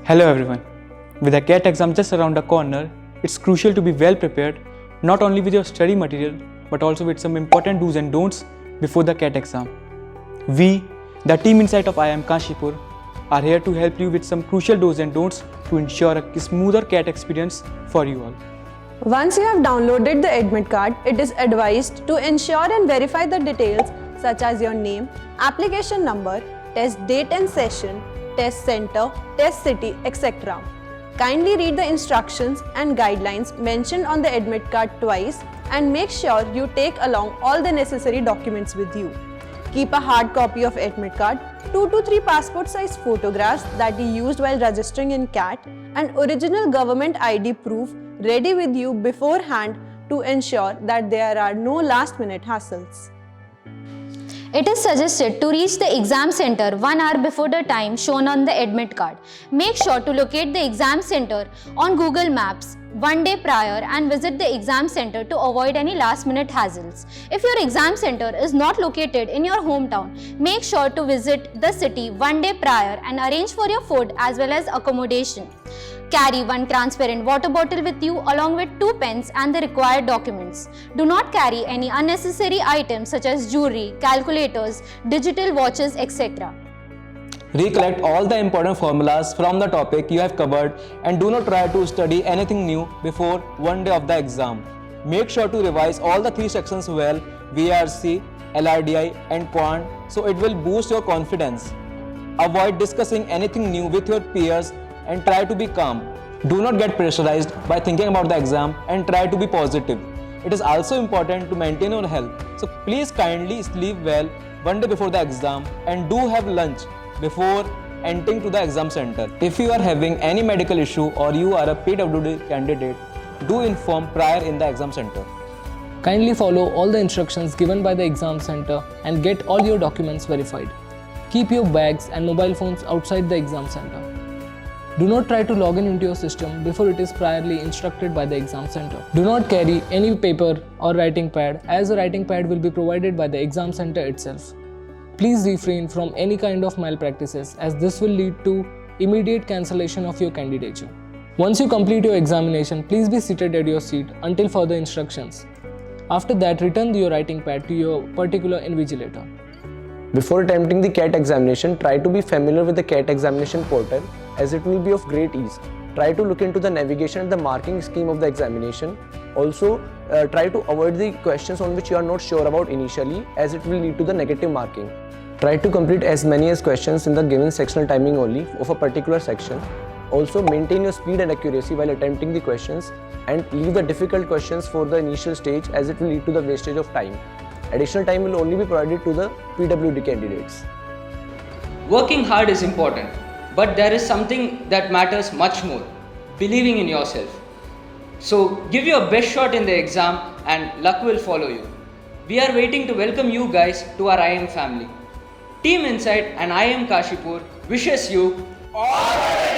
Hello everyone. With the CAT exam just around the corner, it's crucial to be well prepared, not only with your study material, but also with some important do's and don'ts before the CAT exam. We, the team inside of IIM Kashipur, are here to help you with some crucial do's and don'ts to ensure a smoother CAT experience for you all. Once you have downloaded the admit card, it is advised to ensure and verify the details such as your name, application number, test date and session, test center, test city, etc. Kindly read the instructions and guidelines mentioned on the admit card twice and make sure you take along all the necessary documents with you. Keep a hard copy of admit card, 2 to 3 passport size photographs that you used while registering in CAT, and original government ID proof ready with you beforehand to ensure that there are no last minute hassles. It is suggested to reach the exam center 1 hour before the time shown on the admit card. Make sure to locate the exam center on Google Maps 1 day prior and visit the exam center to avoid any last minute hassles. If your exam center is not located in your hometown, make sure to visit the city 1 day prior and arrange for your food as well as accommodation. Carry one transparent water bottle with you along with 2 pens and the required documents. Do not carry any unnecessary items such as jewelry, calculators, digital watches, etc. Recollect all the important formulas from the topic you have covered and do not try to study anything new before 1 day of the exam. Make sure to revise all the 3 sections well, VRC, LRDI and Quant, so it will boost your confidence. Avoid discussing anything new with your peers and try to be calm. Do not get pressurized by thinking about the exam and try to be positive. It is also important to maintain your health, so please kindly sleep well 1 day before the exam and do have lunch before entering to the exam center. If you are having any medical issue or you are a PWD candidate, do inform prior in the exam center. Kindly follow all the instructions given by the exam center and get all your documents verified. Keep your bags and mobile phones outside the exam center. Do not try to log in into your system before it is priorly instructed by the exam center. Do not carry any paper or writing pad, as a writing pad will be provided by the exam center itself. Please refrain from any kind of malpractices, as this will lead to immediate cancellation of your candidature. Once you complete your examination, please be seated at your seat until further instructions. After that, return your writing pad to your particular invigilator. Before attempting the CAT examination, try to be familiar with the CAT examination portal, as it will be of great ease. Try to look into the navigation and the marking scheme of the examination. Also, try to avoid the questions on which you are not sure about initially, as it will lead to the negative marking. Try to complete as many as questions in the given sectional timing only of a particular section. Also, maintain your speed and accuracy while attempting the questions and leave the difficult questions for the initial stage, as it will lead to the wastage of time. Additional time will only be provided to the PWD candidates. Working hard is important, but there is something that matters much more: believing in yourself. So give your best shot in the exam and luck will follow you. We are waiting to welcome you guys to our IIM family. Team Insight and IIM Kashipur wishes you all